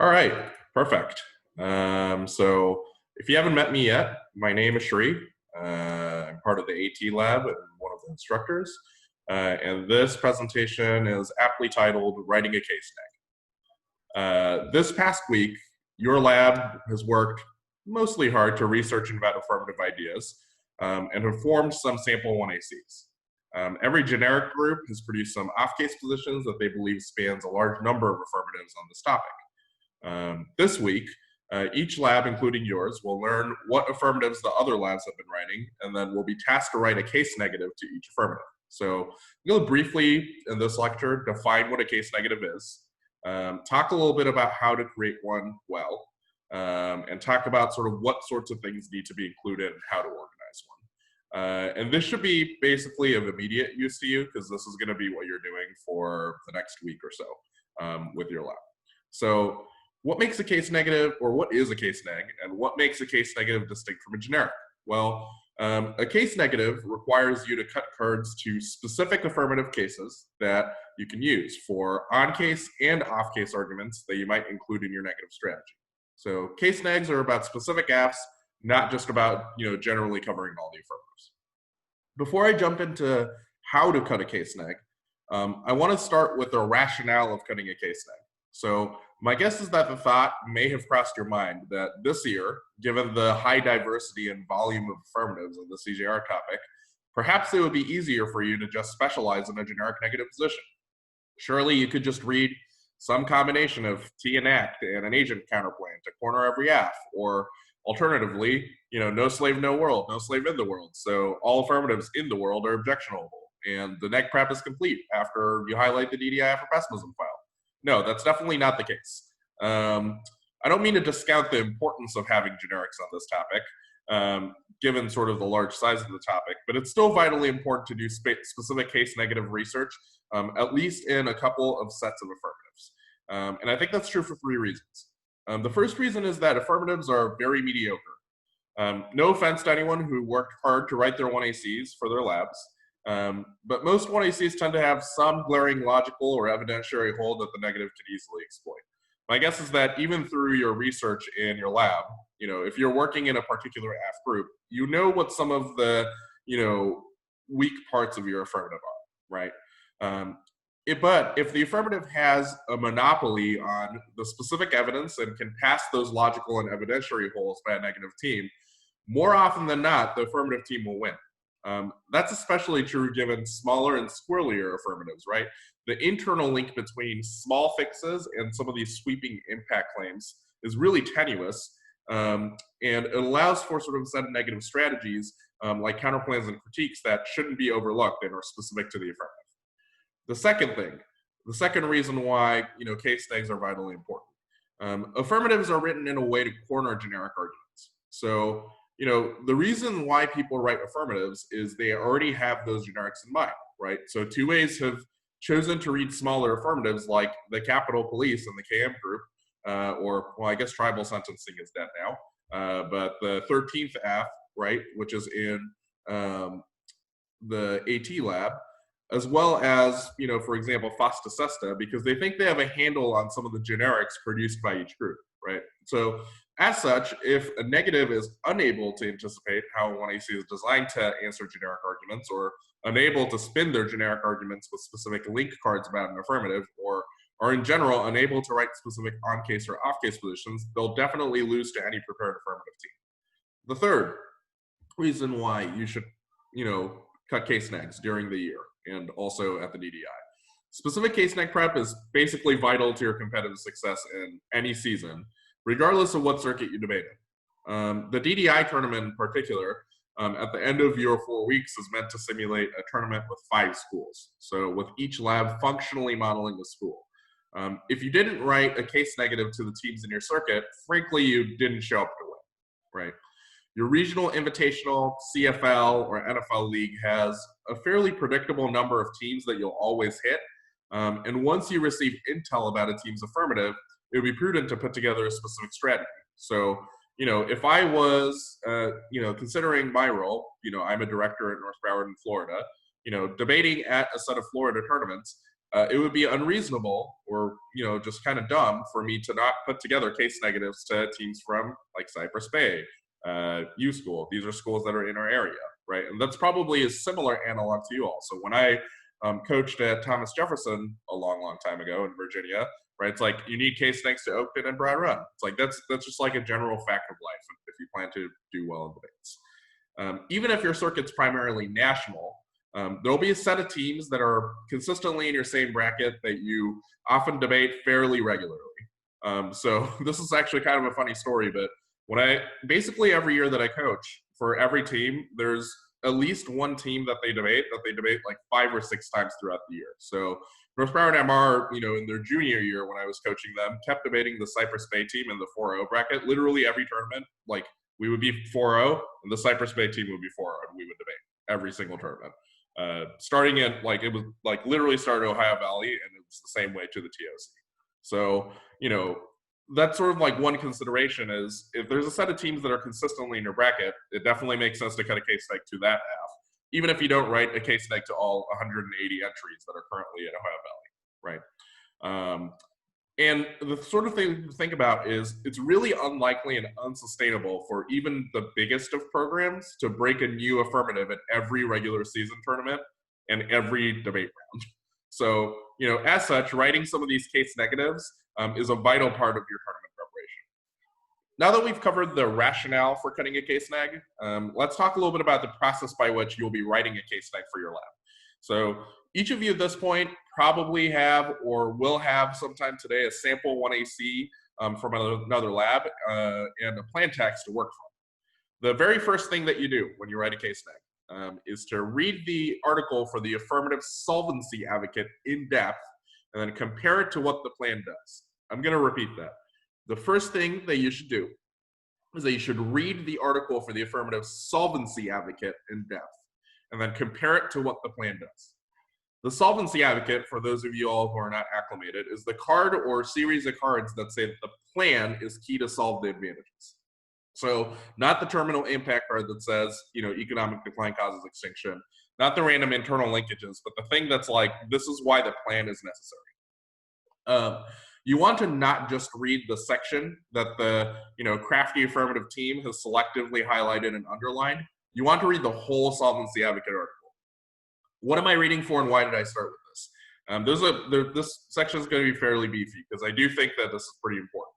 All right, perfect. So if you haven't met me yet, so if you haven't met me yet, my name is Shree. I'm part of the AT lab and one of the instructors. And this presentation is aptly titled Writing a Case Snag. This past week, your lab has worked mostly hard to research and vet affirmative ideas and have formed some sample 1ACs. Every generic group has produced some off-case positions that they believe spans a large number of affirmatives on this topic. This week, each lab, including yours, will learn what affirmatives the other labs have been writing, and then will be tasked to write a case negative to each affirmative. So we'll briefly, in this lecture, define what a case negative is, talk a little bit about how to create one well, and talk about sort of what sorts of things need to be included and how to organize one. And this should be basically of immediate use to you because this is going to be what you're doing for the next week or so with your lab. So what makes a case negative, or what is a case neg, and what makes a case negative distinct from a generic? Well, a case negative requires you to cut cards to specific affirmative cases that you can use for on-case and off-case arguments that you might include in your negative strategy. So case negs are about specific apps, not just about generally covering all the affirmatives. Before I jump into how to cut a case neg, I want to start with the rationale of cutting a case neg. So my guess is that the thought may have crossed your mind that this year, given the high diversity and volume of affirmatives in the CJR topic, perhaps it would be easier for you to just specialize in a generic negative position. Surely you could just read some combination of T and ACT and an agent counterplan to corner every F, or alternatively, no slave, no world, no slave in the world. So all affirmatives in the world are objectionable, and the neg prep is complete after you highlight the DDI for pessimism file. No, that's definitely not the case. I don't mean to discount the importance of having generics on this topic, given sort of the large size of the topic, but it's still vitally important to do specific case negative research, at least in a couple of sets of affirmatives. And I think that's true for three reasons. The first reason is that affirmatives are very mediocre. No offense to anyone who worked hard to write their 1ACs for their labs, but most 1ACs tend to have some glaring logical or evidentiary hole that the negative could easily exploit. My guess is that even through your research in your lab, if you're working in a particular AF group, you know what some of the, weak parts of your affirmative are, right? But if the affirmative has a monopoly on the specific evidence and can pass those logical and evidentiary holes by a negative team, more often than not, the affirmative team will win. That's especially true given smaller and squirrelier affirmatives, right? The internal link between small fixes and some of these sweeping impact claims is really tenuous, and it allows for sort of a set of negative strategies like counterplans and critiques that shouldn't be overlooked and are specific to the affirmative. The second reason why case negs are vitally important. Affirmatives are written in a way to corner generic arguments. So the reason why people write affirmatives is they already have those generics in mind, right? So 2As have chosen to read smaller affirmatives like the Capitol Police and the KM group, or I guess tribal sentencing is dead now, but the 13th AF, right, which is in the AT lab, as well as, for example, FOSTA SESTA, because they think they have a handle on some of the generics produced by each group, right? So as such, if a negative is unable to anticipate how 1AC is designed to answer generic arguments, or unable to spin their generic arguments with specific link cards about an affirmative, or are in general unable to write specific on-case or off-case positions, they'll definitely lose to any prepared affirmative team. The third reason why you should, cut case negs during the year and also at the DDI. Specific case neg prep is basically vital to your competitive success in any season, regardless of what circuit you debate in. The DDI tournament in particular, at the end of your 4 weeks, is meant to simulate a tournament with 5 schools. So with each lab functionally modeling the school. If you didn't write a case negative to the teams in your circuit, frankly, you didn't show up to win, right? Your regional invitational, CFL, or NFL league has a fairly predictable number of teams that you'll always hit. And once you receive intel about a team's affirmative, it would be prudent to put together a specific strategy. So, if I was, considering my role, I'm a director at North Broward in Florida, debating at a set of Florida tournaments, it would be unreasonable or, just kind of dumb for me to not put together case negatives to teams from like Cypress Bay, U School. These are schools that are in our area, right? And that's probably a similar analog to you all. So when I coached at Thomas Jefferson a long time ago in Virginia, right? It's like you need case negs to Oakton and Broad Run. It's like that's just like a general fact of life if you plan to do well in debates. Even if your circuit's primarily national, there'll be a set of teams that are consistently in your same bracket that you often debate fairly regularly. So this is actually kind of a funny story, but basically every year that I coach, for every team, there's at least one team that they debate like 5 or 6 times throughout the year. So North Broward MR, in their junior year when I was coaching them, kept debating the Cypress Bay team in the 4-0 bracket. Literally every tournament, like we would be 4-0 and the Cypress Bay team would be 4-0 and we would debate every single tournament. Starting at it was like literally started Ohio Valley and it was the same way to the TOC. So, that's sort of like one consideration is if there's a set of teams that are consistently in your bracket, it definitely makes sense to cut a case neg to that half, even if you don't write a case neg to all 180 entries that are currently at Ohio Valley, right? And the sort of thing to think about is it's really unlikely and unsustainable for even the biggest of programs to break a new affirmative at every regular season tournament and every debate round. So, as such, writing some of these case negatives is a vital part of your tournament preparation. Now that we've covered the rationale for cutting a case neg, let's talk a little bit about the process by which you'll be writing a case neg for your lab. So each of you at this point probably have or will have sometime today a sample 1AC from another lab and a plan text to work from. The very first thing that you do when you write a case neg is to read the article for the affirmative solvency advocate in depth and then compare it to what the plan does. I'm going to repeat that. The first thing that you should do is that you should read the article for the affirmative solvency advocate in depth and then compare it to what the plan does. The solvency advocate, for those of you all who are not acclimated, is the card or series of cards that say that the plan is key to solve the advantages. So not the terminal impact card that says, economic decline causes extinction, not the random internal linkages, but the thing that's like, this is why the plan is necessary. You want to not just read the section that the crafty affirmative team has selectively highlighted and underlined. You want to read the whole solvency advocate article. What am I reading for and why did I start with this? This section is going to be fairly beefy because I do think that this is pretty important.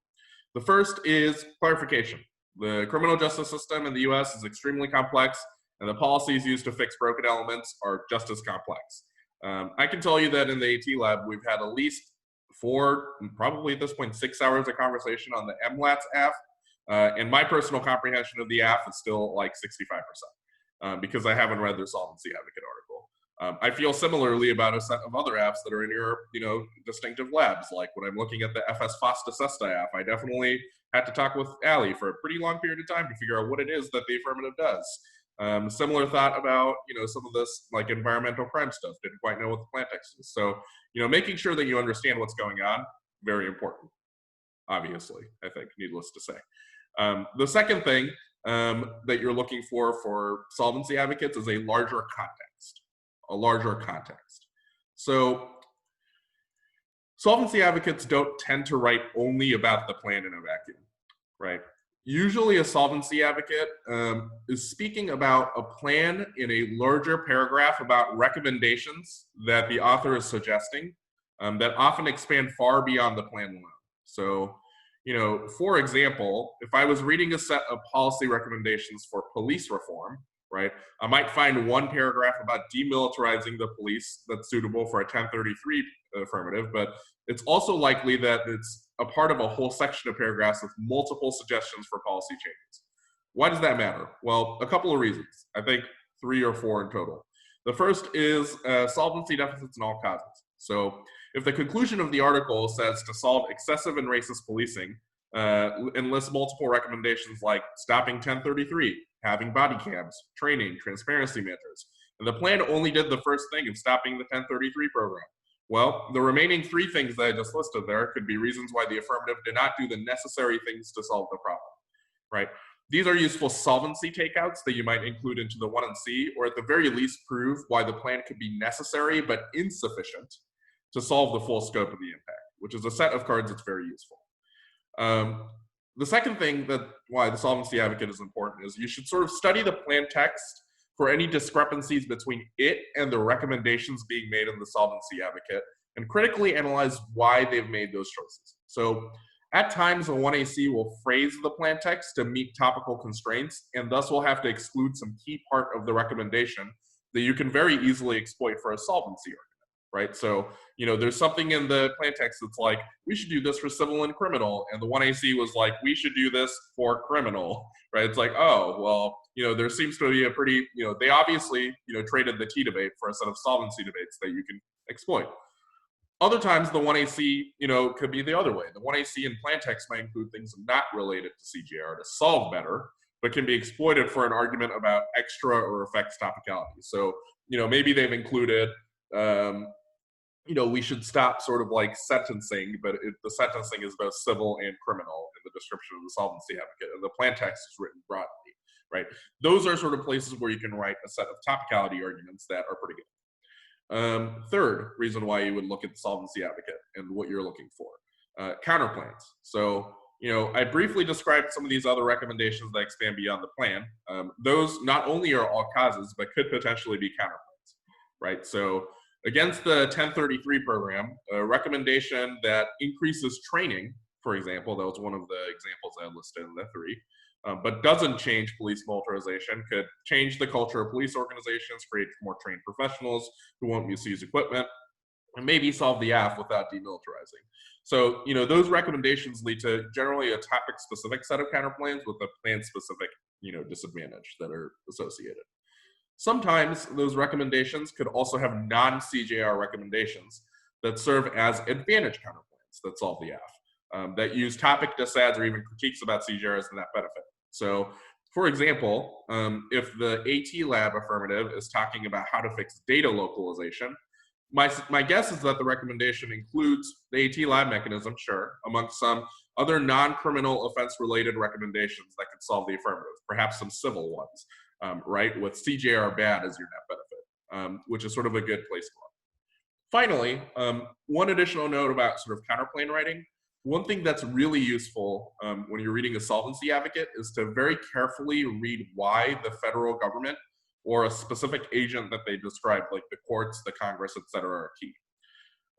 The first is clarification. The criminal justice system in the US is extremely complex, and the policies used to fix broken elements are just as complex. I can tell you that in the AT lab, we've had at least 4, probably at this point, 6 hours of conversation on the MLATS AF, and my personal comprehension of the AF is still like 65% because I haven't read their solvency advocate article. I feel similarly about a set of other apps that are in your, distinctive labs. Like when I'm looking at the FS FOSTA SESTA app, I definitely had to talk with Allie for a pretty long period of time to figure out what it is that the affirmative does. Similar thought about, some of this like environmental crime stuff, didn't quite know what the plan text is. So, making sure that you understand what's going on, very important, obviously, I think, needless to say. The second thing that you're looking for solvency advocates is a larger context. So solvency advocates don't tend to write only about the plan in a vacuum, right? Usually a solvency advocate is speaking about a plan in a larger paragraph about recommendations that the author is suggesting that often expand far beyond the plan alone. So, for example, if I was reading a set of policy recommendations for police reform, right, I might find one paragraph about demilitarizing the police that's suitable for a 1033 affirmative, but it's also likely that it's a part of a whole section of paragraphs with multiple suggestions for policy changes. Why does that matter? Well, a couple of reasons. I think 3 or 4 in total. The first is solvency deficits in all causes. So if the conclusion of the article says to solve excessive and racist policing and lists multiple recommendations like stopping 1033, having body cams, training, transparency measures, and the plan only did the first thing of stopping the 1033 program, well, the remaining 3 things that I just listed there could be reasons why the affirmative did not do the necessary things to solve the problem, right? These are useful solvency takeouts that you might include into the 1 and C, or at the very least prove why the plan could be necessary but insufficient to solve the full scope of the impact, which is a set of cards that's very useful. The second thing that why the solvency advocate is important is you should sort of study the plan text for any discrepancies between it and the recommendations being made in the solvency advocate, and critically analyze why they've made those choices. So at times, the 1AC will phrase the plan text to meet topical constraints, and thus will have to exclude some key part of the recommendation that you can very easily exploit for a solvency argument, right? So, there's something in the plan text that's like, we should do this for civil and criminal, and the 1AC was like, we should do this for criminal, right? It's like, oh, well, there seems to be a pretty, they obviously, traded the T debate for a set of solvency debates that you can exploit. Other times, the 1AC, could be the other way. The 1AC in plan text might include things not related to CJR to solve better, but can be exploited for an argument about extra or effects topicality. So, maybe they've included, we should stop sort of like sentencing, but the sentencing is both civil and criminal in the description of the solvency advocate, and the plan text is written broadly, right? Those are sort of places where you can write a set of topicality arguments that are pretty good. Third reason why you would look at the solvency advocate and what you're looking for, counterplans. So, I briefly described some of these other recommendations that expand beyond the plan. Those not only are all causes, but could potentially be counterplans, right? So against the 1033 program, a recommendation that increases training, for example, that was one of the examples I listed in the three, but doesn't change police militarization, could change the culture of police organizations, create more trained professionals who won't misuse equipment, and maybe solve the AF without demilitarizing. So, those recommendations lead to generally a topic-specific set of counterplans with a plan-specific, disadvantage that are associated. Sometimes those recommendations could also have non-CJR recommendations that serve as advantage counterplans that solve the AF, that use topic disads or even critiques about CJR as a net benefit. So, for example, if the AT lab affirmative is talking about how to fix data localization, my guess is that the recommendation includes the AT lab mechanism, sure, amongst some other non-criminal offense-related recommendations that could solve the affirmative, perhaps some civil ones, right, with CJR bad as your net benefit, which is sort of a good place to look. Finally, one additional note about sort of counterplane writing. One thing that's really useful when you're reading a solvency advocate is to very carefully read why the federal government or a specific agent that they describe, like the courts, the Congress, et cetera, are key.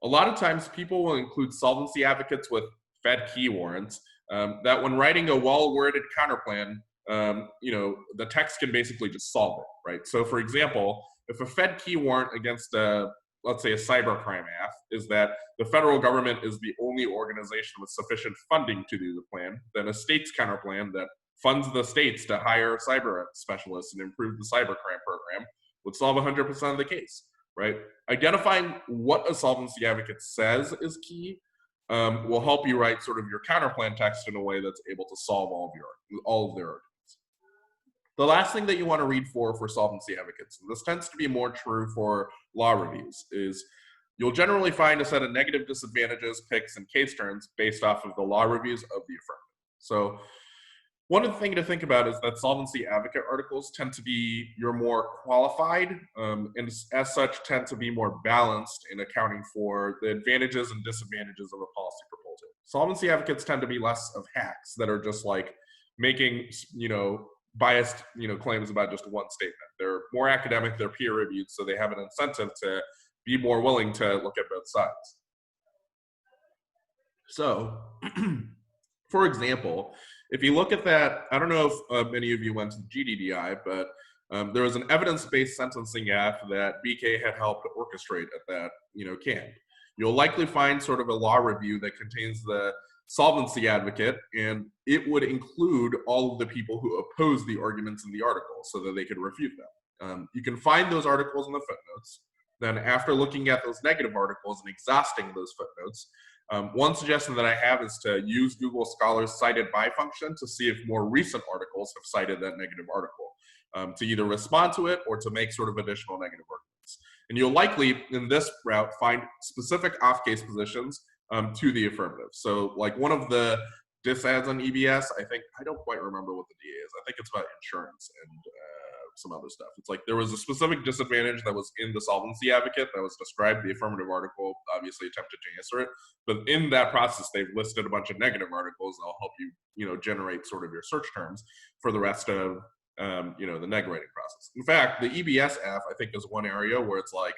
A lot of times people will include solvency advocates with Fed key warrants that when writing a well-worded counterplan, the text can basically just solve it, right? So for example, if a Fed key warrant against let's say a cybercrime AF is that the federal government is the only organization with sufficient funding to do the plan, then a state's counterplan that funds the states to hire cyber specialists and improve the cybercrime program would solve 100% of the case, right? Identifying what a solvency advocate says is key will help you write sort of your counterplan text in a way that's able to solve all of their arguments. The last thing that you want to read for solvency advocates, and this tends to be more true for law reviews, is you'll generally find a set of negative disadvantages, picks, and case turns based off of the law reviews of the affirmative. So one thing to think about is that solvency advocate articles tend to be your more qualified, and as such tend to be more balanced in accounting for the advantages and disadvantages of a policy proposal. Solvency advocates tend to be less of hacks that are just like making, biased, claims about just one statement. They're more academic, they're peer reviewed, so they have an incentive to be more willing to look at both sides. So, for example, if you look at that, I don't know if many of you went to the GDDI, but there was an evidence-based sentencing act that BK had helped orchestrate at that, camp. You'll likely find sort of a law review that contains the solvency advocate, and it would include all of the people who oppose the arguments in the article so that they could refute them. You can find those articles in the footnotes. Then after looking at those negative articles and exhausting those footnotes, one suggestion that I have is to use Google Scholar's cited by function to see if more recent articles have cited that negative article, to either respond to it or to make sort of additional negative arguments. And you'll likely, in this route, find specific off-case positions to the affirmative. So like one of the disads on EBS, I don't quite remember what the DA is. I think it's about insurance and some other stuff. It's like there was a specific disadvantage that was in the solvency advocate that was described. The affirmative article obviously attempted to answer it, but in that process, they've listed a bunch of negative articles that'll help you, generate sort of your search terms for the rest of, the neg writing process. In fact, the EBS app, I think, is one area where it's like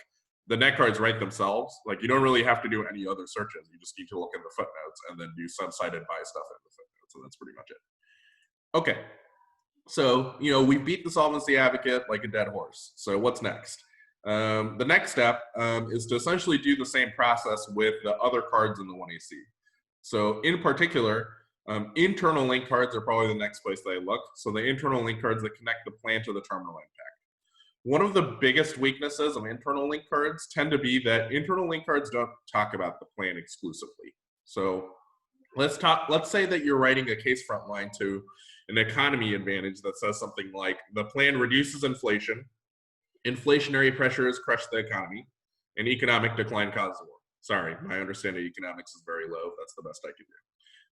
the neg cards write themselves. Like you don't really have to do any other searches. You just need to look in the footnotes and then do subsided by stuff in the footnotes, and that's pretty much it. Okay. So, we beat the solvency advocate like a dead horse. So what's next? The next step is to essentially do the same process with the other cards in the 1AC. So in particular, internal link cards are probably the next place they look. So the internal link cards that connect the plan to the terminal impact. One of the biggest weaknesses of internal link cards tend to be that internal link cards don't talk about the plan exclusively. So let's say that you're writing a case frontline to an economy advantage that says something like the plan reduces inflation, inflationary pressures crush the economy, and economic decline causes war. Sorry, my understanding of economics is very low. That's the best I can do.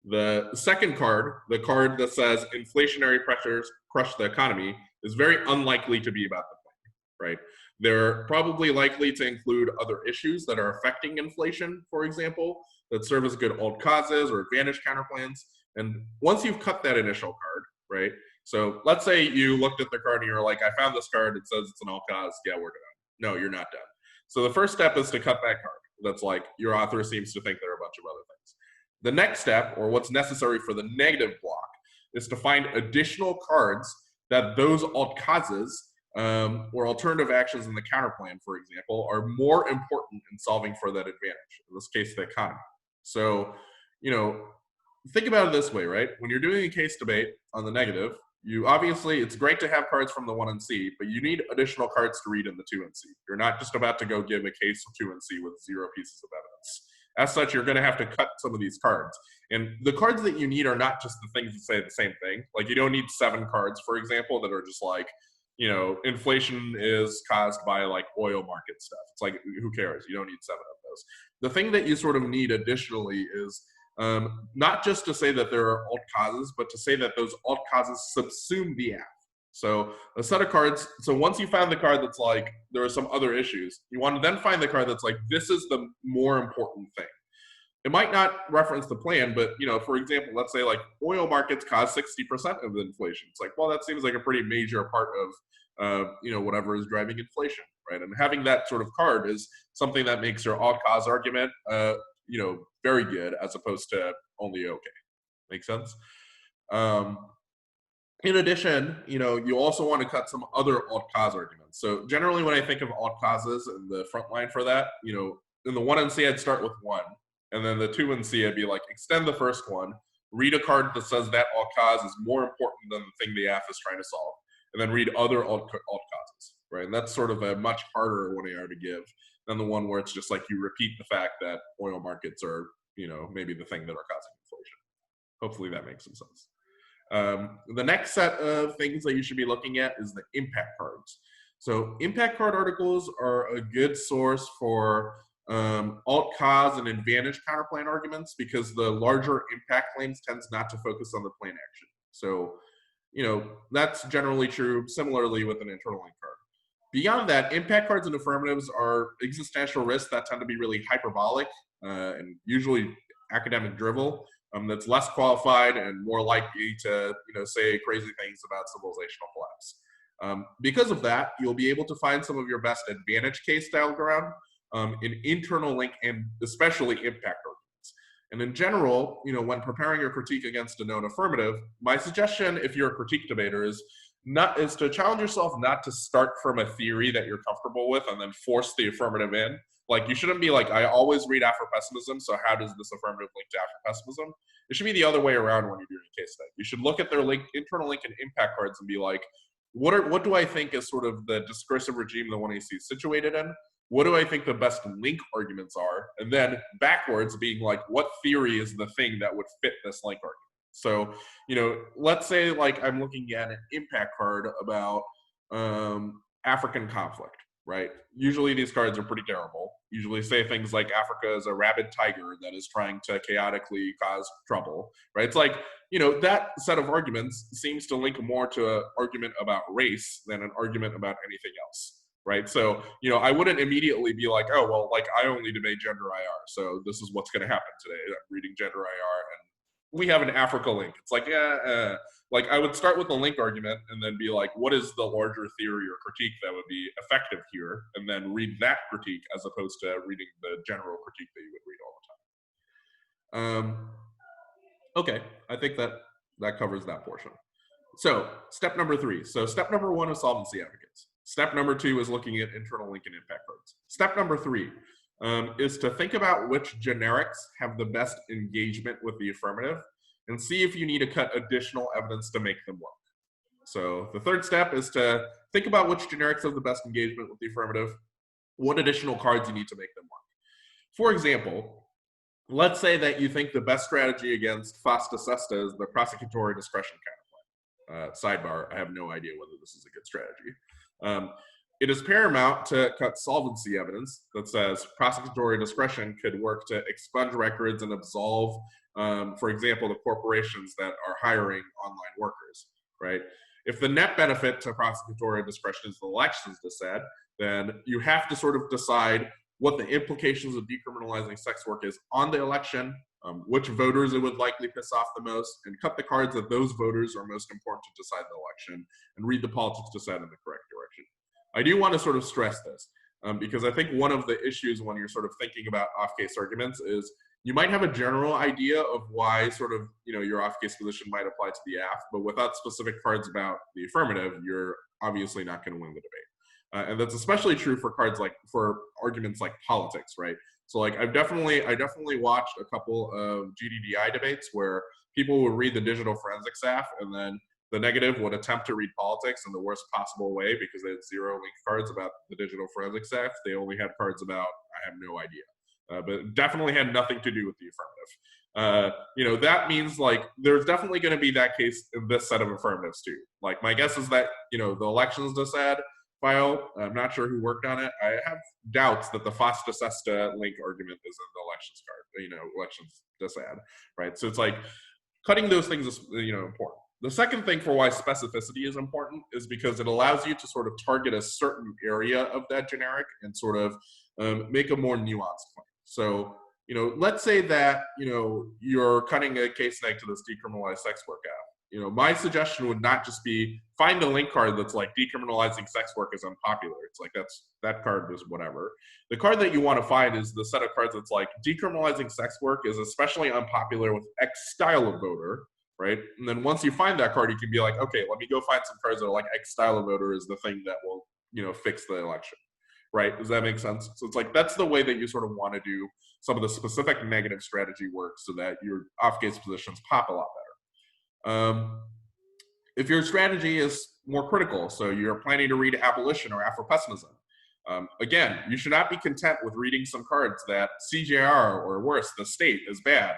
The second card, the card that says inflationary pressures crush the economy, is very unlikely to be about the plan, right? They're probably likely to include other issues that are affecting inflation, for example, that serve as good alt causes or advantage counterplans. And once you've cut that initial card, right? So let's say you looked at the card and you're like, I found this card, it says it's an alt cause, yeah, we're done. No, you're not done. So the first step is to cut that card. That's like, your author seems to think there are a bunch of other things. The next step, or what's necessary for the negative block, is to find additional cards that those alt causes or alternative actions in the counterplan, for example, are more important in solving for that advantage, in this case, the economy. So, think about it this way, right? When you're doing a case debate on the negative, it's great to have cards from the 1 and C, but you need additional cards to read in the 2 and C. You're not just about to go give a case of 2 and C with 0 pieces of evidence. As such, you're going to have to cut some of these cards. And the cards that you need are not just the things that say the same thing. Like you don't need 7 cards, for example, that are just like, inflation is caused by like oil market stuff. It's like, who cares? You don't need 7 of those. The thing that you sort of need additionally is not just to say that there are alt causes, but to say that those alt causes subsume the app. So a set of cards, so once you found the card that's like, there are some other issues, you want to then find the card that's like, this is the more important thing. It might not reference the plan, but, for example, let's say like oil markets cause 60% of the inflation. It's like, well, that seems like a pretty major part of, whatever is driving inflation, right? And having that sort of card is something that makes your alt cause argument, very good as opposed to only okay. Make sense? In addition, you also want to cut some other alt cause arguments. So generally when I think of alt causes in the front line for that, in the 1 and C, I'd start with 1. And then the 2 and C, I'd be like, extend the first one, read a card that says that alt cause is more important than the thing the app is trying to solve, and then read other alt causes, right? And that's sort of a much harder 1AR to give than the one where it's just like you repeat the fact that oil markets are, maybe the thing that are causing inflation. Hopefully that makes some sense. The next set of things that you should be looking at is the impact cards. So impact card articles are a good source for alt cause and advantage counterplan arguments because the larger impact claims tends not to focus on the plan action. So, that's generally true similarly with an internal link card. Beyond that, impact cards and affirmatives are existential risks that tend to be really hyperbolic and usually academic drivel. That's less qualified and more likely to, say crazy things about civilizational collapse. Because of that, you'll be able to find some of your best advantage case style ground in internal link and especially impact arguments. And in general, when preparing your critique against a known affirmative, my suggestion, if you're a critique debater, is to challenge yourself not to start from a theory that you're comfortable with and then force the affirmative in. Like, you shouldn't be like, I always read afro-pessimism, so how does this affirmative link to afro-pessimism? It should be the other way around when you're doing a case study. You should look at their internal link and impact cards and be like, what do I think is sort of the discursive regime the 1AC is situated in? What do I think the best link arguments are? And then backwards being like, what theory is the thing that would fit this link argument? So, let's say like I'm looking at an impact card about African conflict, right? Usually these cards are pretty terrible. Usually say things like Africa is a rabid tiger that is trying to chaotically cause trouble, right? It's like, you know, that set of arguments seems to link more to an argument about race than an argument about anything else, right? So, you know, I wouldn't immediately be like, oh, well, like I only debate gender IR, so this is what's going to happen today. I'm reading gender IR and we have an Africa link. It's like, like I would start with a link argument and then be like, what is the larger theory or critique that would be effective here? And then read that critique as opposed to reading the general critique that you would read all the time. Okay, I think that covers that portion. So step number 3. So step number 1 is solvency advocates. Step number 2 is looking at internal link and impact cards. Step number 3 is to think about which generics have the best engagement with the affirmative and see if you need to cut additional evidence to make them work. So the third step is to think about which generics have the best engagement with the affirmative, what additional cards you need to make them work. For example, let's say that you think the best strategy against Fasta Sesta is the prosecutory discretion counterclaim. Sidebar, I have no idea whether this is a good strategy. It is paramount to cut solvency evidence that says prosecutory discretion could work to expunge records and absolve, for example, the corporations that are hiring online workers, right? If the net benefit to prosecutory discretion is the elections decide, then you have to sort of decide what the implications of decriminalizing sex work is on the election, which voters it would likely piss off the most, and cut the cards that those voters are most important to decide the election, and read the politics decide in the correct direction. I do want to sort of stress this, because I think one of the issues when you're sort of thinking about off-case arguments is you might have a general idea of why sort of, you know, your off-case position might apply to the AF, but without specific cards about the affirmative, you're obviously not going to win the debate. And that's especially true for cards like, for arguments like politics, right? So like I definitely watched a couple of GDDI debates where people would read the digital forensics staff and then the negative would attempt to read politics in the worst possible way because they had 0 link cards about the digital forensics staff. They only had cards about, I have no idea. But it definitely had nothing to do with the affirmative. You know, that means like there's definitely going to be that case in this set of affirmatives too. Like my guess is that, you know, the elections decide file, I'm not sure who worked on it. I have doubts that the Fasta Sesta link argument is in the elections card, you know, elections decide, right? So it's like cutting those things is, you know, important. The second thing for why specificity is important is because it allows you to sort of target a certain area of that generic and sort of make a more nuanced claim. So, you know, let's say that, you know, you're cutting a case snag to this decriminalized sex work app. You know, my suggestion would not just be find a link card that's like decriminalizing sex work is unpopular. It's like that card is whatever. The card that you want to find is the set of cards that's like decriminalizing sex work is especially unpopular with X style of voter, right? And then once you find that card, you can be like, okay, let me go find some cards that are like X style of voter is the thing that will, you know, fix the election, right? Does that make sense? So it's like that's the way that you sort of want to do some of the specific negative strategy work so that your off-case positions pop a lot better. If your strategy is more critical, so you're planning to read abolition or Afro-pessimism, again, you should not be content with reading some cards that CJR or worse, the state is bad.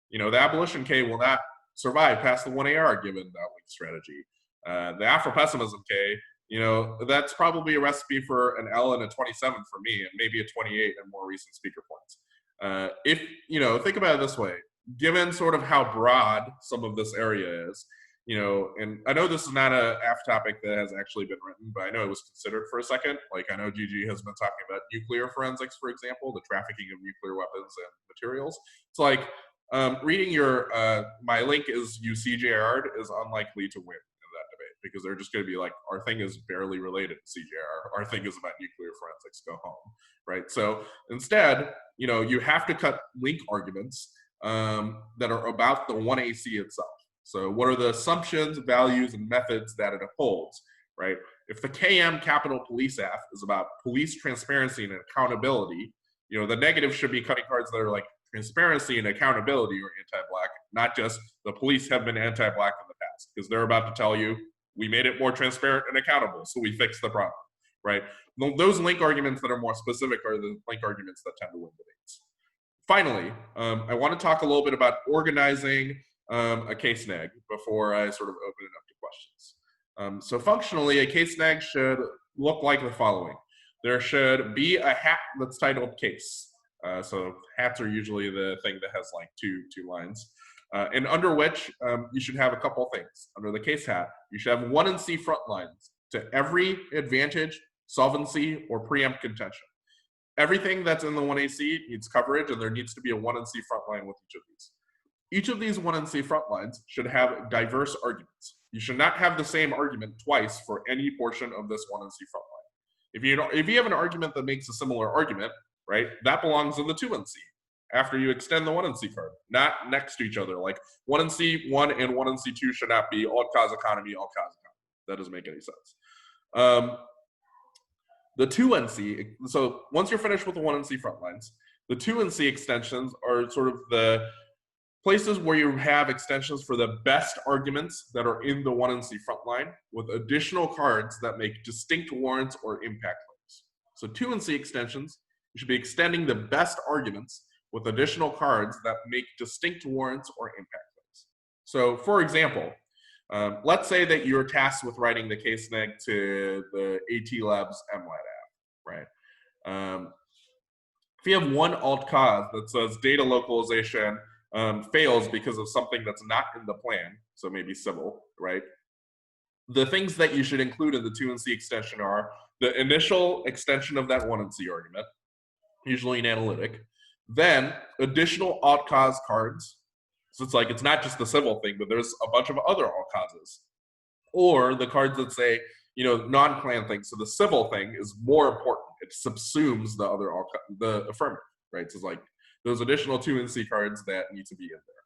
You know, the abolition K will not survive past the 1AR given that link strategy. The Afro-pessimism K, you know, that's probably a recipe for an L and a 27 for me, and maybe a 28 in more recent speaker points. If, you know, think about it this way, given sort of how broad some of this area is, you know, and I know this is not a AF topic that has actually been written, but I know it was considered for a second. Like I know Gigi has been talking about nuclear forensics, for example, the trafficking of nuclear weapons and materials. It's like reading your, my link is you CJR'd is unlikely to win in that debate because they're just going to be like, our thing is barely related to CJR. Our thing is about nuclear forensics, go home, right? So instead, you know, you have to cut link arguments that are about the 1AC itself. So what are the assumptions, values, and methods that it upholds, right? If the KM Capitol Police Act is about police transparency and accountability, you know, the negative should be cutting cards that are like transparency and accountability or anti-Black, not just the police have been anti-Black in the past, because they're about to tell you, we made it more transparent and accountable, so we fixed the problem, right? Those link arguments that are more specific are the link arguments that tend to win debates. Finally, I want to talk a little bit about organizing a case snag before I sort of open it up to questions. So functionally, a case snag should look like the following. there should be a hat that's titled case. So hats are usually the thing that has like two lines. And under which you should have a couple things. Under the case hat, you should have 1 and C front lines to every advantage, solvency, or preempt contention. Everything that's in the 1AC needs coverage, and there needs to be a 1 and C front line with each of these. Each of these 1 and C front lines should have diverse arguments. You should not have the same argument twice for any portion of this 1 and C front line. If you have an argument that makes a similar argument, right, that belongs in the 2 and C after you extend the 1 and C card, not next to each other. Like 1 and C1 and 1 and C2 should not be all cause economy, all cause economy. That doesn't make any sense. The 2 and C, so once you're finished with the 1 and C front lines, the 2 and C extensions are sort of the places where you have extensions for the best arguments that are in the 1 and C front line with additional cards that make distinct warrants or impact claims. So 2 and C extensions, you should be extending the best arguments with additional cards that make distinct warrants or impact claims. So for example, let's say that you're tasked with writing the case snag to the AT Lab's MLAT app, right? If you have one alt cause that says data localization fails because of something that's not in the plan, so maybe civil, right? The things that you should include in the 2 and C extension are the initial extension of that 1 and C argument, usually an analytic, then additional alt cause cards. So it's like, it's not just the civil thing, but there's a bunch of other alt causes. Or the cards that say, you know, non-plan things. So the civil thing is more important. It subsumes the other, the affirmative, right? So it's like those additional 2 and C cards that need to be in there.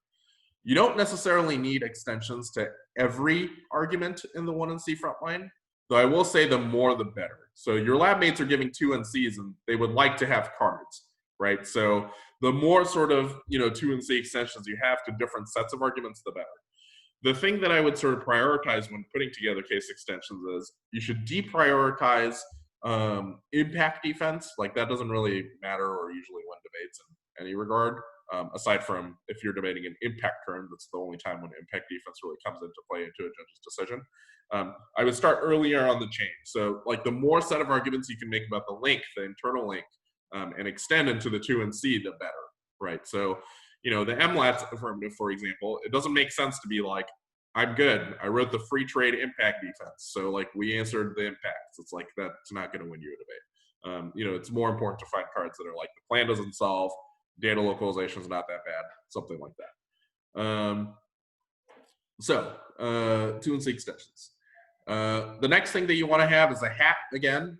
You don't necessarily need extensions to every argument in the 1 and C front line, though I will say the more the better. So your lab mates are giving 2 and Cs and they would like to have cards, right? So the more sort of, you know, 2 and C extensions you have to different sets of arguments, the better. The thing that I would sort of prioritize when putting together case extensions is you should deprioritize impact defense. Like that doesn't really matter or usually win debates in any regard, aside from if you're debating an impact term, that's the only time when impact defense really comes into play into a judge's decision. I would start earlier on the chain. So like the more set of arguments you can make about the link, the internal link, and extend into the 2 and C, the better, right? So, you know, the MLAT's affirmative, for example, it doesn't make sense to be like, I'm good. I wrote the free trade impact defense. So like we answered the impacts. It's like, that's not going to win you a debate. You know, it's more important to find cards that are like the plan doesn't solve, data localization is not that bad, something like that. 2 and C extensions. The next thing that you want to have is a hat again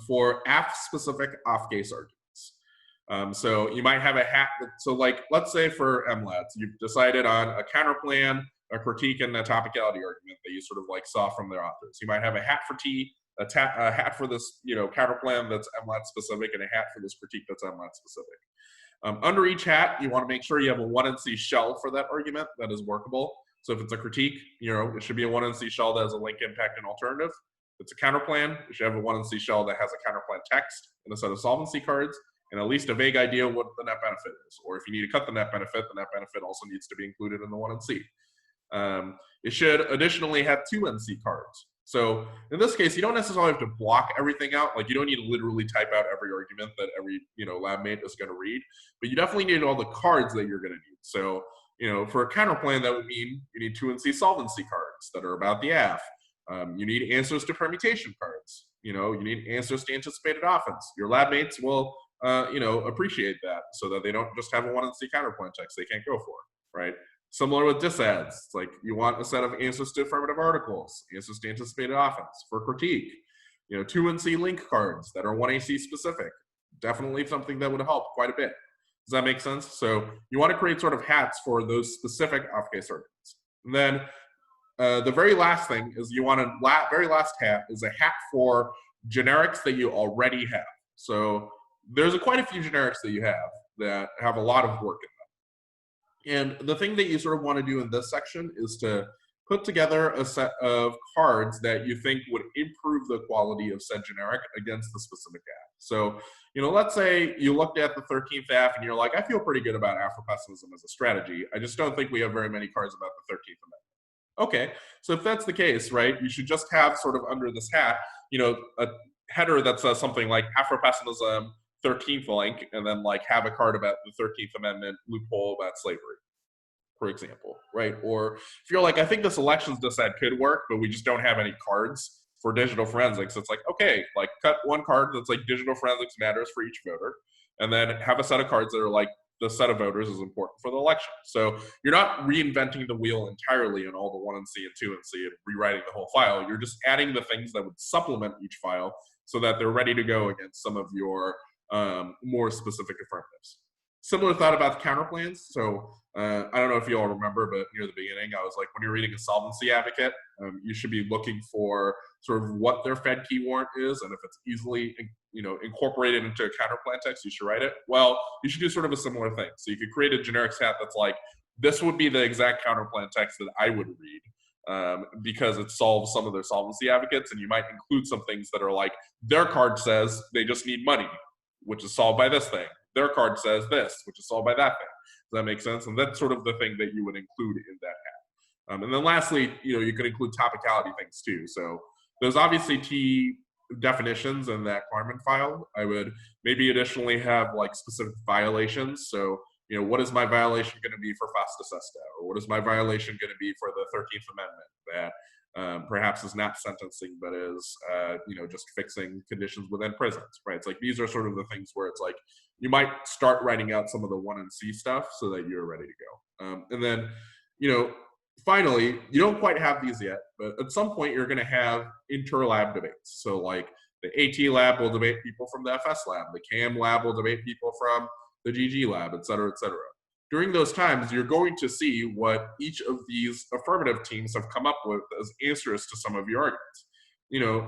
for AF-specific off-case arguments. So you might have a hat. So like, let's say for MLATs, you've decided on a counterplan, a critique, and a topicality argument that you sort of like saw from their authors. You might have a hat for T, a hat for this, you know, counterplan that's MLAT specific, and a hat for this critique that's MLAT specific. Under each hat, you want to make sure you have a 1 and C shell for that argument that is workable. So if it's a critique, you know, it should be a 1 and C shell that has a link, impact, and alternative. If it's a counterplan, you should have a 1 and C shell that has a counterplan text and a set of solvency cards, and at least a vague idea what the net benefit is. Or if you need to cut the net benefit also needs to be included in the 1 and C. It should additionally have 2 and C cards. So in this case, you don't necessarily have to block everything out. Like you don't need to literally type out every argument that every, you know, lab mate is going to read, but you definitely need all the cards that you're going to need. So, you know, for a counterplan, that would mean you need 2 and C solvency cards that are about the AF. You need answers to permutation cards. You know, you need answers to anticipated offense. Your lab mates will, you know, appreciate that so that they don't just have a 1 and C counterplan text they can't go for, right? Similar with disads, it's like you want a set of answers to affirmative articles, answers to anticipated offense. For critique, you know, 2 and C link cards that are 1AC specific. Definitely something that would help quite a bit. Does that make sense? So you want to create sort of hats for those specific off-case arguments. And then the very last thing is you want a very last hat is a hat for generics that you already have. So there's quite a few generics that you have that have a lot of work in them. And the thing that you sort of want to do in this section is to put together a set of cards that you think would improve the quality of said generic against the specific app. So, you know, let's say you looked at the 13th app and you're like, I feel pretty good about Afro-pessimism as a strategy. I just don't think we have very many cards about the 13th Amendment. Okay, so if that's the case, right, you should just have sort of under this hat, you know, header that says something like Afro-pessimism, 13th link, and then like have a card about the 13th Amendment loophole about slavery, for example, right? Or if you're like, I think this elections dissent could work, but we just don't have any cards for digital forensics. It's like, okay, like cut one card that's like digital forensics matters for each voter, and then have a set of cards that are like the set of voters is important for the election. So you're not reinventing the wheel entirely in all the 1 and C and 2 and C and rewriting the whole file. You're just adding the things that would supplement each file so that they're ready to go against some of your more specific affirmatives. Similar thought about the counterplans. So I don't know if you all remember, but near the beginning, I was like, when you're reading a solvency advocate, you should be looking for sort of what their Fed key warrant is, and if it's easily incorporated into a counterplan text, you should write it. Well, you should do sort of a similar thing. So you could create a generic stat that's like, this would be the exact counterplan text that I would read. Because it solves some of their solvency advocates, and you might include some things that are like, their card says they just need money, which is solved by this thing. Their card says this, which is solved by that thing. Does that make sense? And that's sort of the thing that you would include in that hat. And then lastly, you could include topicality things too. So there's obviously T definitions in that Klarman file. I would maybe additionally have like specific violations. So, what is my violation going to be for FASTA SESTA? Or what is my violation going to be for the 13th Amendment that perhaps is not sentencing, but is, just fixing conditions within prisons, right? It's like, these are sort of the things where it's like, you might start writing out some of the 1 and C stuff so that you're ready to go. And then, finally, you don't quite have these yet, but at some point you're going to have interlab debates. So like the AT lab will debate people from the FS lab, the CAM lab will debate people from the GG lab, et cetera, et cetera. During those times, you're going to see what each of these affirmative teams have come up with as answers to some of your arguments.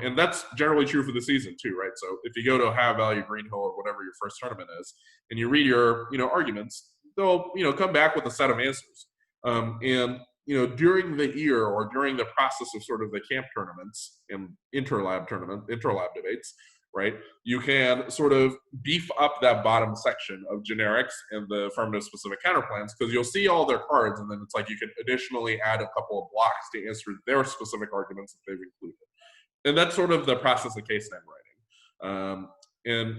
And that's generally true for the season too, right? So if you go to Ohio Valley, Green Hill, or whatever your first tournament is, and you read your, arguments, they'll, come back with a set of answers. And during the year or during the process of sort of the camp tournaments and interlab debates, right, you can sort of beef up that bottom section of generics and the affirmative specific counterplans, because you'll see all their cards, and then it's like you can additionally add a couple of blocks to answer their specific arguments that they've included. And that's sort of the process of case neg writing. And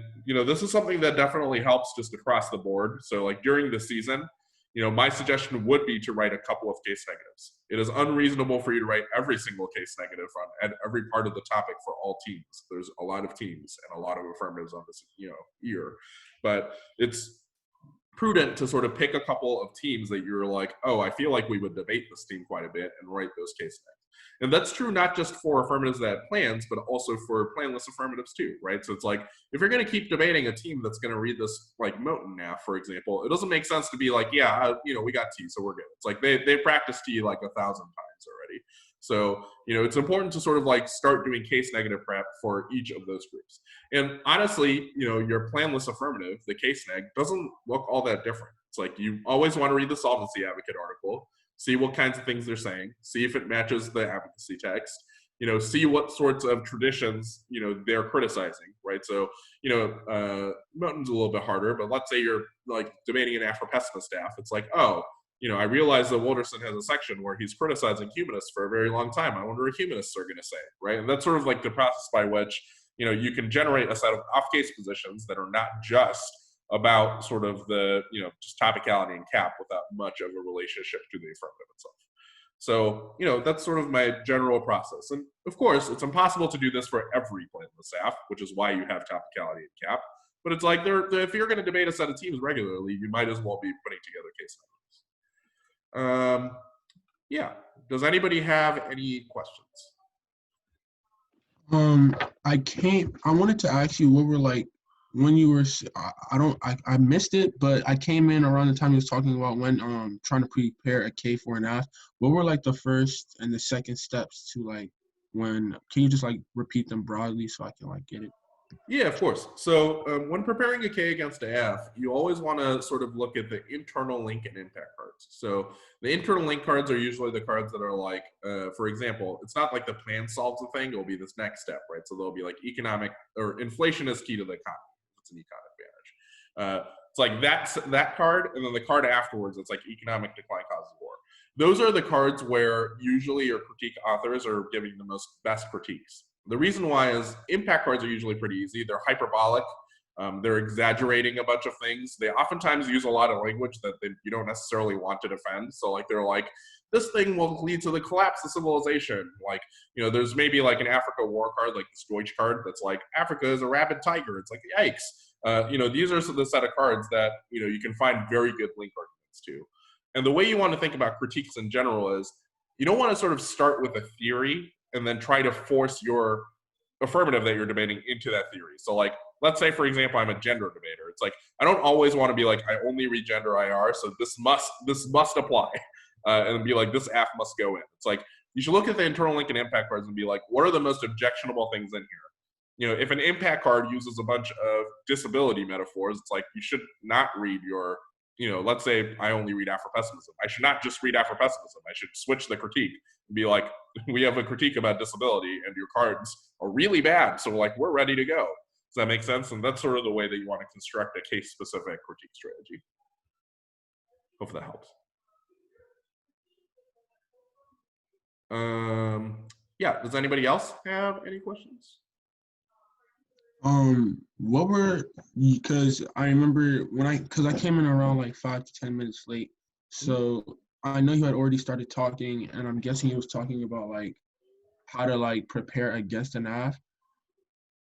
this is something that definitely helps just across the board. So like during the season, my suggestion would be to write a couple of case negatives. It is unreasonable for you to write every single case negative on every part of the topic for all teams. There's a lot of teams and a lot of affirmatives on this, year. But it's prudent to sort of pick a couple of teams that you're like, oh, I feel like we would debate this team quite a bit, and write those case negs. And that's true not just for affirmatives that have plans, but also for planless affirmatives too, right? So it's like, if you're going to keep debating a team that's going to read this, like Moten now, for example, it doesn't make sense to be like, yeah, we got T, so we're good. It's like they practiced T like 1,000 times already. So, it's important to sort of like start doing case negative prep for each of those groups. And honestly, your planless affirmative, the case neg, doesn't look all that different. It's like, you always want to read the solvency advocate article, see what kinds of things they're saying, see if it matches the advocacy text, see what sorts of traditions, they're criticizing, right? So, Moten's a little bit harder, but let's say you're like debating an Afro-pessimist staff. It's like, oh, I realize that Wolderson has a section where he's criticizing humanists for a very long time. I wonder what humanists are going to say, right? And that's sort of like the process by which, you can generate a set of off-case positions that are not just about sort of the, just topicality and cap without much of a relationship to the affirmative itself. So, that's sort of my general process. And of course, it's impossible to do this for every plan in the staff, which is why you have topicality and cap. But it's like, if you're going to debate a set of teams regularly, you might as well be putting together case numbers. Yeah. Does anybody have any questions? I wanted to ask you what were like, when you were, I missed it, but I came in around the time you was talking about when trying to prepare a K for an F. What were like the first and the second steps to like can you just like repeat them broadly so I can like get it? Yeah, of course. So when preparing a K against a F, you always want to sort of look at the internal link and impact cards. So the internal link cards are usually the cards that are like, for example, it's not like the plan solves a thing. It will be this next step, right? So they'll be like economic, or inflation is key to the economy. It's an econ advantage. It's like that card, and then the card afterwards, it's like economic decline causes war. Those are the cards where usually your critique authors are giving the best critiques. The reason why is impact cards are usually pretty easy. They're hyperbolic. They're exaggerating a bunch of things. They oftentimes use a lot of language that you don't necessarily want to defend. So like they're like, this thing will lead to the collapse of civilization. Like, you know, there's maybe like an Africa war card, like this Deutsch card, that's like, Africa is a rabid tiger. It's like, yikes. You know, these are the set of cards that, you know, you can find very good link arguments to. And the way you want to think about critiques in general is you don't want to sort of start with a theory and then try to force your affirmative that you're debating into that theory. So like, let's say, for example, I'm a gender debater. It's like, I don't always want to be like, I only read gender IR, so this must apply. And be like, this AF must go in. It's like, you should look at the internal link and impact cards and be like, what are the most objectionable things in here? You know, if an impact card uses a bunch of disability metaphors, it's like, you should not read your, you know, let's say I only read Afro-pessimism. I should not just read Afro-pessimism. I should switch the critique and be like, we have a critique about disability and your cards are really bad. So like, we're ready to go. Does that make sense? And that's sort of the way that you want to construct a case-specific critique strategy. Hope that helps. Yeah, does anybody else have any questions? What were, because I remember because I came in around like 5 to 10 minutes late. So I know you had already started talking, and I'm guessing he was talking about like how to like prepare against an AF.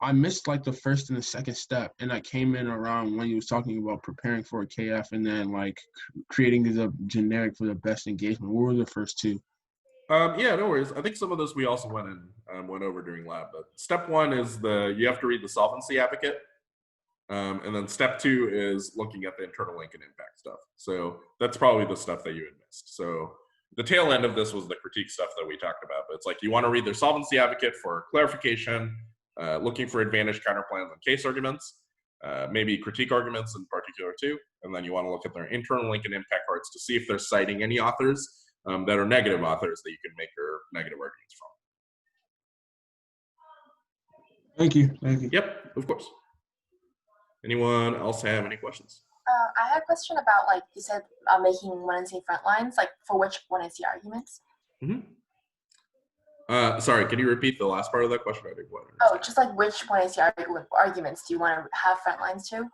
I missed like the first and the second step, and I came in around when he was talking about preparing for a KF and then like creating the generic for the best engagement. What were the first two? Yeah, no worries. I think some of those we also went over during lab. But step one is you have to read the solvency advocate. And then step two is looking at the internal link and impact stuff. So that's probably the stuff that you had missed. So the tail end of this was the critique stuff that we talked about. But it's like you want to read their solvency advocate for clarification, looking for advantage counterplans and case arguments, maybe critique arguments in particular too. And then you want to look at their internal link and impact cards to see if they're citing any authors that are negative authors that you can make your negative arguments from. Thank you. Thank you. Yep, of course. Anyone else have any questions? I had a question about, like you said, making 1NC front lines, like for which 1NC arguments? Sorry, can you repeat the last part of that question? I didn't quite understand. Oh, just like which 1NC arguments do you want to have front lines to?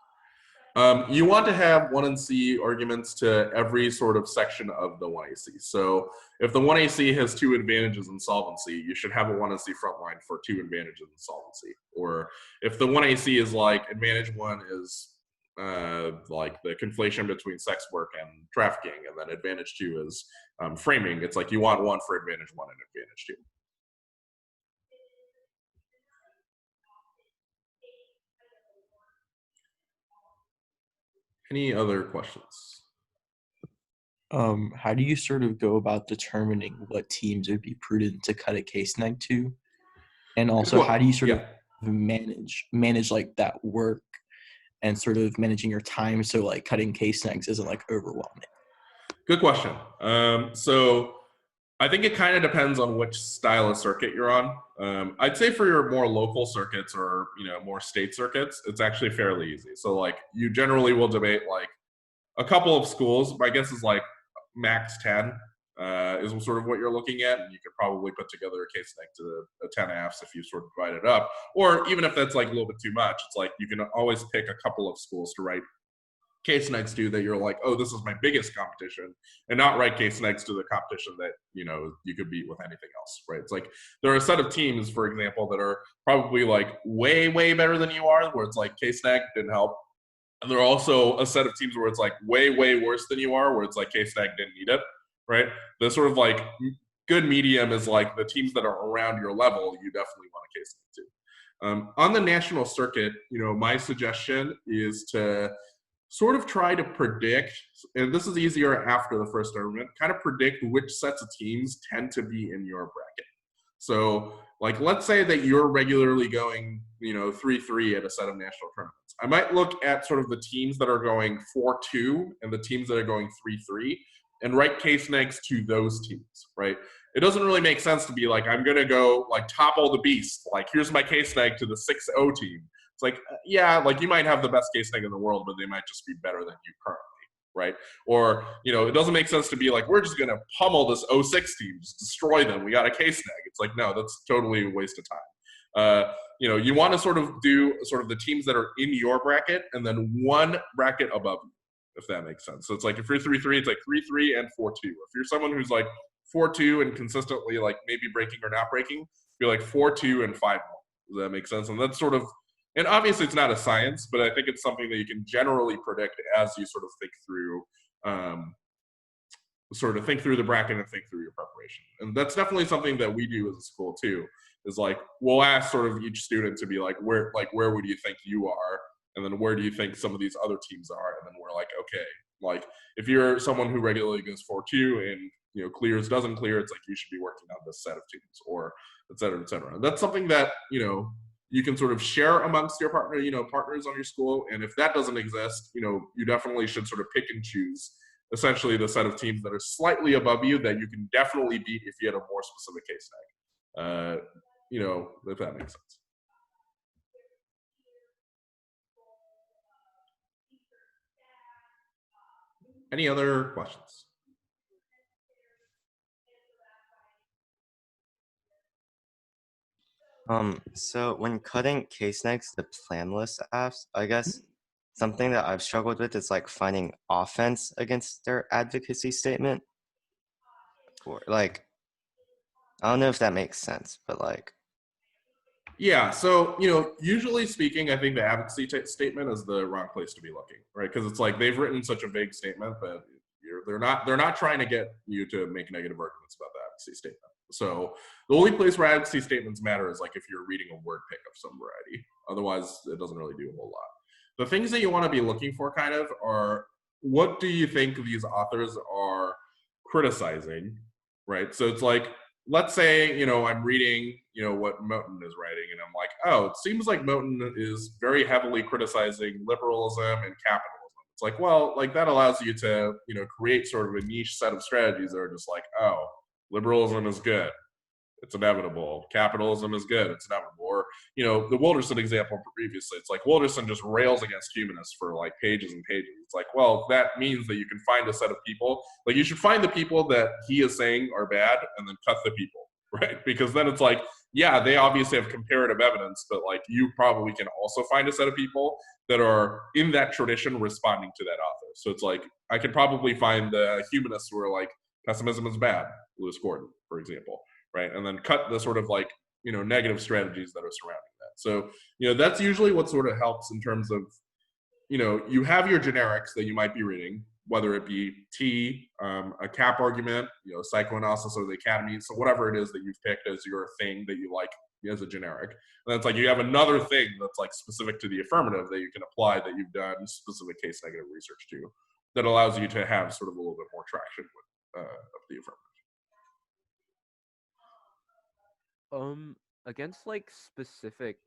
You want to have 1NC arguments to every sort of section of the 1AC. So if the 1AC has 2 advantages in solvency, you should have a 1NC front line for 2 advantages in solvency. Or if the 1AC is like advantage 1 is like the conflation between sex work and trafficking, and then advantage 2 is framing, it's like you want one for advantage 1 and advantage 2. Any other questions? How do you sort of go about determining what teams would be prudent to cut a case neg to? And also, how do you sort of manage like that work and sort of managing your time so like cutting case negs isn't like overwhelming? Good question. So I think it kind of depends on which style of circuit you're on. I'd say for your more local circuits or, you know, more state circuits, it's actually fairly easy. So like you generally will debate like a couple of schools. My guess is like max 10 is sort of what you're looking at. And you could probably put together a case neg to a 10 AFs if you sort of divide it up. Or even if that's like a little bit too much, it's like you can always pick a couple of schools to write case negs to that you're like, oh, this is my biggest competition, and not write case negs to the competition that, you know, you could beat with anything else, right? It's like there are a set of teams, for example, that are probably like way, way better than you are, where it's like case neg didn't help. And there are also a set of teams where it's like way, way worse than you are, where it's like case neg didn't need it, right? The sort of like good medium is like the teams that are around your level, you definitely want a case neg to. On the national circuit, you know, my suggestion is to sort of try to predict, and this is easier after the first tournament, kind of predict which sets of teams tend to be in your bracket. So like, let's say that you're regularly going, you know, 3-3 at a set of national tournaments. I might look at sort of the teams that are going 4-2 and the teams that are going 3-3 and write case negs to those teams, right? It doesn't really make sense to be like, I'm going to go like topple the beast. Like, here's my case neg to the 6-0 team. It's like, yeah, like you might have the best case neg in the world, but they might just be better than you currently, right? Or, you know, it doesn't make sense to be like, we're just going to pummel this 06 team, just destroy them. We got a case neg. It's like, no, that's totally a waste of You want to sort of do sort of the teams that are in your bracket and then one bracket above you, if that makes sense. So it's like if you're 3-3, it's like 3-3 and 4-2. If you're someone who's like 4-2 and consistently like maybe breaking or not breaking, you're like 4-2 and 5-0. Does that make sense? And that's sort of, and obviously it's not a science, but I think it's something that you can generally predict as you sort of think through the bracket and think through your preparation. And that's definitely something that we do as a school too, is like, we'll ask sort of each student to be like, where would you think you are? And then where do you think some of these other teams are? And then we're like, okay, like if you're someone who regularly goes 4-2 and, clears, doesn't clear, it's like you should be working on this set of teams, or et cetera, et cetera. That's something that, you can sort of share amongst your partners on your school. And if that doesn't exist, you definitely should sort of pick and choose essentially the set of teams that are slightly above you that you can definitely beat if you had a more specific case snag. If that makes sense. Any other questions? So when cutting case snags to plan list apps, I guess something that I've struggled with is like finding offense against their advocacy statement. Or like, I don't know if that makes sense, but like. Yeah, so, usually speaking, I think the advocacy statement is the wrong place to be looking, right? Because it's like they've written such a vague statement that they're not trying to get you to make negative arguments about the advocacy statement. So the only place where advocacy statements matter is like if you're reading a word pick of some variety. Otherwise, it doesn't really do a whole lot. The things that you want to be looking for kind of are, what do you think these authors are criticizing, right? So it's like, let's say, I'm reading, what Moten is writing, and I'm like, oh, it seems like Moten is very heavily criticizing liberalism and capitalism. It's like, well, like that allows you to, create sort of a niche set of strategies that are just like, oh, liberalism is good, it's inevitable. Capitalism is good, it's inevitable. Or, the Wilderson example previously, it's like Wilderson just rails against humanists for like pages and pages. It's like, well, that means that you can find a set of people, like you should find the people that he is saying are bad and then cut the people, right? Because then it's like, yeah, they obviously have comparative evidence, but like you probably can also find a set of people that are in that tradition responding to that author. So it's like, I could probably find the humanists who are like, pessimism is bad, Lewis Gordon, for example, right? And then cut the sort of like, negative strategies that are surrounding that. So, that's usually what sort of helps in terms of, you have your generics that you might be reading, whether it be a cap argument, psychoanalysis or the academy, so whatever it is that you've picked as your thing that you like as a generic. And then it's like you have another thing that's like specific to the affirmative that you can apply that you've done specific case negative research to, that allows you to have sort of a little bit more traction with of the affirmative. Against like specific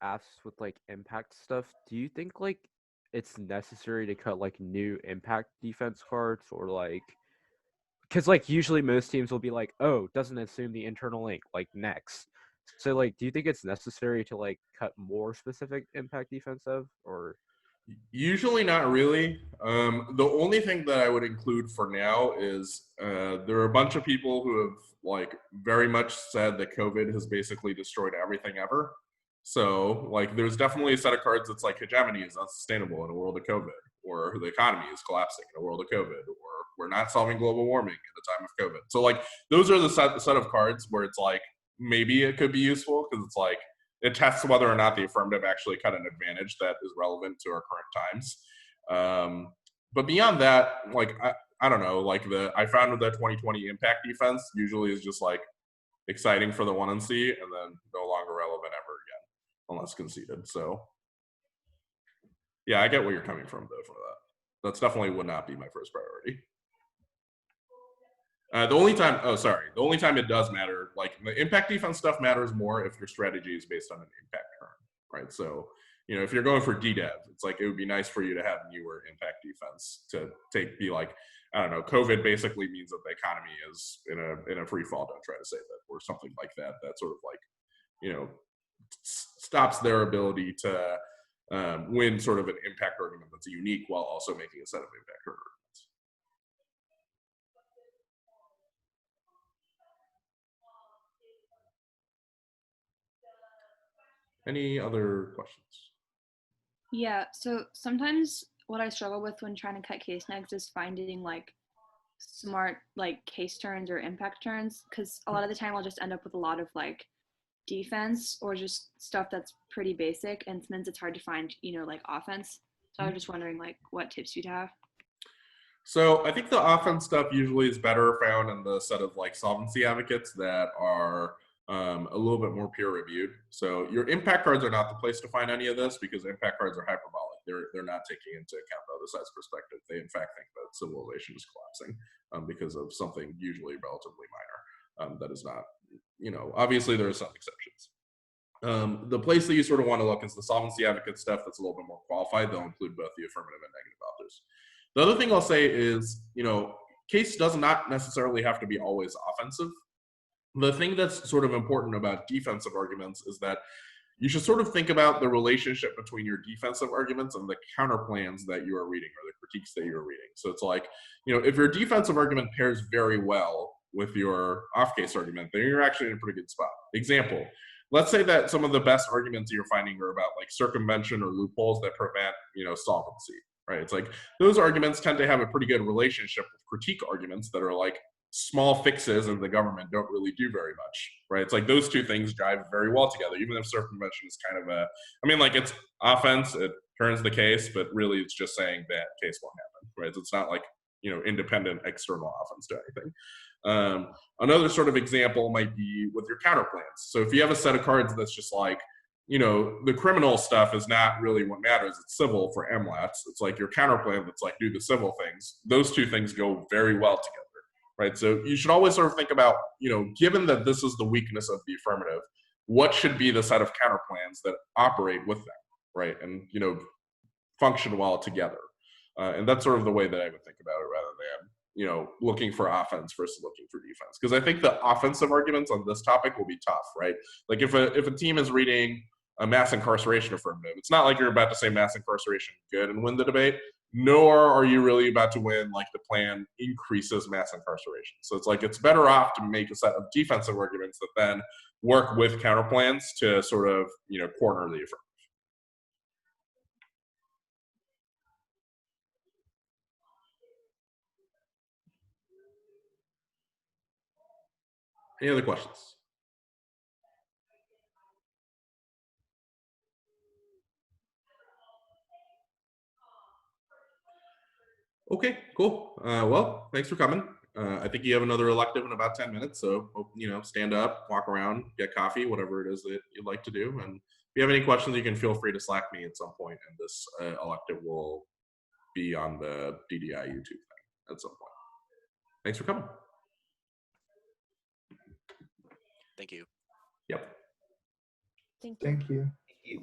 apps with like impact stuff, do you think like it's necessary to cut like new impact defense cards, or like, because like usually most teams will be like, oh, doesn't assume the internal link, like next. So like, do you think it's necessary to like cut more specific impact defensive, or? Usually not really. The only thing that I would include for now is there are a bunch of people who have like very much said that COVID has basically destroyed everything ever. So like there's definitely a set of cards that's like hegemony is unsustainable in a world of COVID, or the economy is collapsing in a world of COVID, or we're not solving global warming at the time of COVID. So like those are the set of cards where it's like maybe it could be useful because it's like it tests whether or not the affirmative actually cut an advantage that is relevant to our current times. But beyond that, like I don't know, like I found that 2020 impact defense usually is just like exciting for the 1 and C, and then no longer relevant ever again unless conceded. So yeah, I get where you're coming from though for that. That's definitely would not be my first priority. The only time it does matter, like the impact defense stuff matters more if your strategy is based on an impact turn, right? So, if you're going for DDEV, it's like it would be nice for you to have newer impact defense to be like, I don't know, COVID basically means that the economy is in a free fall, don't try to save it, or something like that. That sort of like, stops their ability to win sort of an impact argument that's unique while also making a set of impact arguments. Any other questions? Yeah, so sometimes what I struggle with when trying to cut case snags is finding like smart like case turns or impact turns, because a lot of the time I'll just end up with a lot of like defense or just stuff that's pretty basic, and sometimes it's hard to find, like offense. So I was just wondering like what tips you'd have. So I think the offense stuff usually is better found in the set of like solvency advocates that are a little bit more peer reviewed. So your impact cards are not the place to find any of this because impact cards are hyperbolic. They're not taking into account the other side's perspective. They in fact think that civilization is collapsing because of something usually relatively minor. That is not, obviously there are some exceptions. The place that you sort of want to look is the solvency advocate stuff that's a little bit more qualified. They'll include both the affirmative and negative authors. The other thing I'll say is, case does not necessarily have to be always offensive. The thing that's sort of important about defensive arguments is that you should sort of think about the relationship between your defensive arguments and the counterplans that you are reading or the critiques that you're reading. So it's like, if your defensive argument pairs very well with your off-case argument, then you're actually in a pretty good spot. Example, let's say that some of the best arguments you're finding are about like circumvention or loopholes that prevent, solvency. Right. It's like those arguments tend to have a pretty good relationship with critique arguments that are like small fixes in the government don't really do very much. Right. It's like those two things drive very well together, even if circumvention is kind of it's offense, it turns the case, but really it's just saying that case won't happen. Right. So it's not like, independent external offense to anything. Another sort of example might be with your counterplans. So if you have a set of cards that's just like, the criminal stuff is not really what matters. It's civil for MLATs. It's like your counterplan that's like do the civil things. Those two things go very well together, right? So you should always sort of think about, given that this is the weakness of the affirmative, what should be the set of counterplans that operate with them, right? And, function well together. And that's sort of the way that I would think about it rather than, looking for offense versus looking for defense. Because I think the offensive arguments on this topic will be tough, right? Like if a team is reading a mass incarceration affirmative, it's not like you're about to say mass incarceration good and win the debate, nor are you really about to win like the plan increases mass incarceration. So it's like it's better off to make a set of defensive arguments that then work with counterplans to sort of, corner the affirmative. Any other questions? Okay, cool. Well, thanks for coming. I think you have another elective in about 10 minutes. So, stand up, walk around, get coffee, whatever it is that you'd like to do. And if you have any questions, you can feel free to Slack me at some point. And this elective will be on the DDI YouTube thing at some point. Thanks for coming. Thank you. Yep. Thank you. Thank you. Thank you.